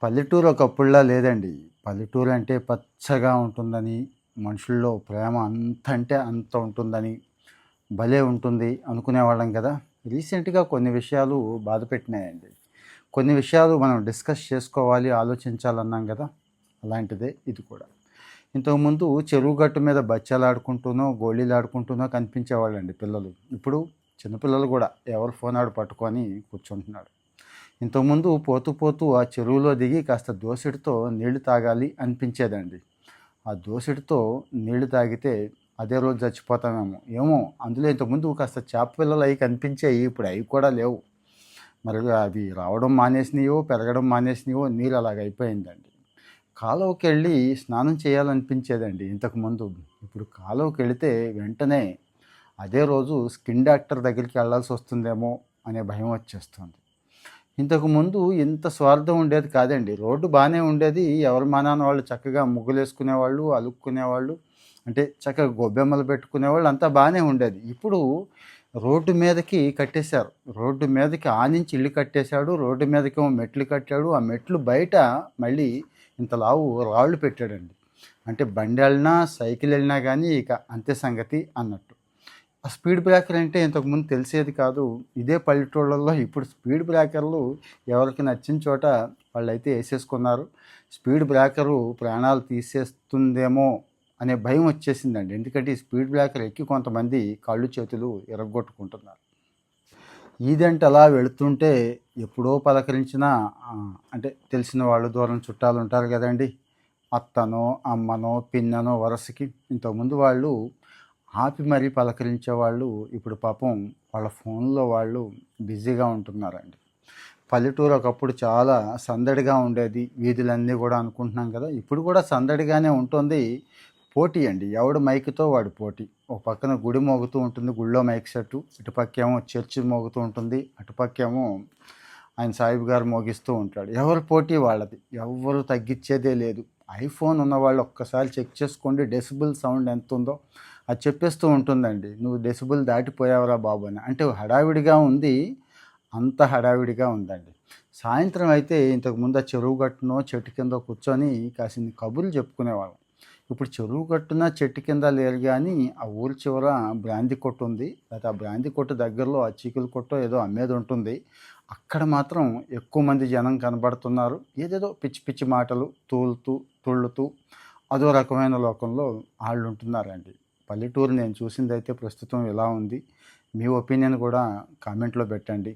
పల్లెటూరు ఒకప్పుడులా లేదండి. పల్లెటూరు అంటే పచ్చగా ఉంటుందని, మనుషుల్లో ప్రేమ అంతంటే అంత ఉంటుందని, భలే ఉంటుంది అనుకునేవాళ్ళం కదా! రీసెంట్‌గా కొన్ని విషయాలు బాధపెట్టినాయండి. కొన్ని విషయాలు మనం డిస్కస్ చేసుకోవాలి, ఆలోచించాలన్నాం కదా! అలాంటిదే ఇది కూడా. ఇంతకుముందు చెరువు గట్టు మీద బచ్చాలాడుకుంటూనో, గోళీలాడుకుంటూనో కనిపించేవాళ్ళండి పిల్లలు. ఇప్పుడు చిన్నపిల్లలు కూడా ఎవరు ఫోన్ ఆడు పట్టుకొని కూర్చుంటున్నారు. ఇంతకుముందు పోతూ పోతూ ఆ చెరువులో దిగి కాస్త దోసెడుతో నీళ్లు తాగాలి అనిపించేదండి. ఆ దోసెడుతో నీళ్లు తాగితే అదే రోజు చచ్చిపోతామేమో ఏమో. అందులో ఇంతకుముందు కాస్త చేప పిల్లలు అవి కనిపించాయి, ఇప్పుడు అవి కూడా లేవు. మరి అవి రావడం మానేసినాయో, పెరగడం మానేసినాయో, నీరు అలాగ అయిపోయిందండి. కాలువకి వెళ్ళి స్నానం చేయాలనిపించేదండి ఇంతకుముందు. ఇప్పుడు కాలువకి వెళితే వెంటనే అదే రోజు స్కిన్ డాక్టర్ దగ్గరికి వెళ్ళాల్సి వస్తుందేమో అనే భయం వచ్చేస్తుంది. ఇంతకుముందు ఇంత స్వార్థం ఉండేది కాదండి. రోడ్డు బాగానే ఉండేది. ఎవరి మానాన వాళ్ళు చక్కగా ముగ్గులేసుకునేవాళ్ళు, అలుక్కునేవాళ్ళు. అంటే చక్కగా గొబ్బెమ్మలు పెట్టుకునేవాళ్ళు, అంతా బాగానే ఉండేది. ఇప్పుడు రోడ్డు మీదకి కట్టేశారు. రోడ్డు మీదకి ఆనించి ఇల్లు కట్టేశాడు. రోడ్డు మీదకేమో మెట్లు కట్టాడు. ఆ మెట్లు బయట మళ్ళీ ఇంత లావు రాళ్ళు పెట్టాడండి. అంటే బండి వెళ్ళినా, సైకిల్ వెళ్ళినా కానీ ఇక అంతే సంగతి అన్నట్టు. ఆ స్పీడ్ బ్రేకర్ అంటే ఇంతకుముందు తెలిసేది కాదు. ఇదే పల్లెటూళ్ళల్లో ఇప్పుడు స్పీడ్ బ్రేకర్లు ఎవరికి నచ్చిన చోట వాళ్ళైతే వేసేసుకున్నారు. స్పీడ్ బ్రేకరు ప్రాణాలు తీసేస్తుందేమో అనే భయం వచ్చేసిందండి. ఎందుకంటే ఈ స్పీడ్ బ్రేకర్ ఎక్కి కొంతమంది కాళ్ళు చేతులు ఇరగ్గొట్టుకుంటున్నారు. ఈదంటే అలా వెళుతుంటే ఎప్పుడో పలకరించిన అంటే తెలిసిన వాళ్ళు, దూరం చుట్టాలు ఉంటారు కదండి. అత్తనో, అమ్మనో, పిన్ననో వరసకి ఇంతకుముందు వాళ్ళు ఆపి మరీ పలకరించేవాళ్ళు. ఇప్పుడు పాపం వాళ్ళ ఫోన్లో వాళ్ళు బిజీగా ఉంటున్నారండి. పల్లెటూరు ఒకప్పుడు చాలా సందడిగా ఉండేది. వీధులన్నీ కూడా అనుకుంటున్నాం కదా, ఇప్పుడు కూడా సందడిగానే ఉంటుంది. పోటీ అండి, ఎవడు మైక్తో వాడు పోటీ. ఒక పక్కన గుడి మోగుతూ ఉంటుంది, గుళ్ళో మైక్ సెట్టు. ఇటుపక్కేమో చర్చి మోగుతూ ఉంటుంది, అటుపక్కేమో ఆయన సాహిబ్ గారు మోగిస్తూ ఉంటాడు. ఎవరి పోటీ వాళ్ళది, ఎవరు తగ్గించేదే లేదు. ఐఫోన్ ఉన్నవాళ్ళు ఒక్కసారి చెక్ చేసుకోండి, డెసిబుల్ సౌండ్ ఎంత ఉందో అది చెప్పేస్తూ ఉంటుందండి. నువ్వు డెసిబుల్ దాటిపోయావురా బాబు అని. అంటే హడావిడిగా ఉంది, అంత హడావిడిగా ఉందండి. సాయంత్రం అయితే ఇంతకుముందు ఆ చెరువు గట్టునో చెట్టు కింద కూర్చొని కాసిన్ని కబుర్లు చెప్పుకునేవాళ్ళం. ఇప్పుడు చెరువు గట్టున చెట్టు కింద లేరు కానీ ఆ ఊరి చివర బ్రాందీ కొట్టు ఉంది. లేకపోతే ఆ బ్రాందీ కొట్టు దగ్గరలో ఆ చీకుల కొట్టో ఏదో అమ్మేది ఉంటుంది. అక్కడ మాత్రం ఎక్కువ మంది జనం కనబడుతున్నారు. ఏదేదో పిచ్చి పిచ్చి మాటలు తూలుతూ తుళ్ళుతూ అదో రకమైన లోకంలో వాళ్ళు ఉంటున్నారండి. పల్లెటూరు నేను చూసిందైతే ప్రస్తుతం ఇలా ఉంది. మీ ఒపీనియన్ కూడా కామెంట్లో పెట్టండి.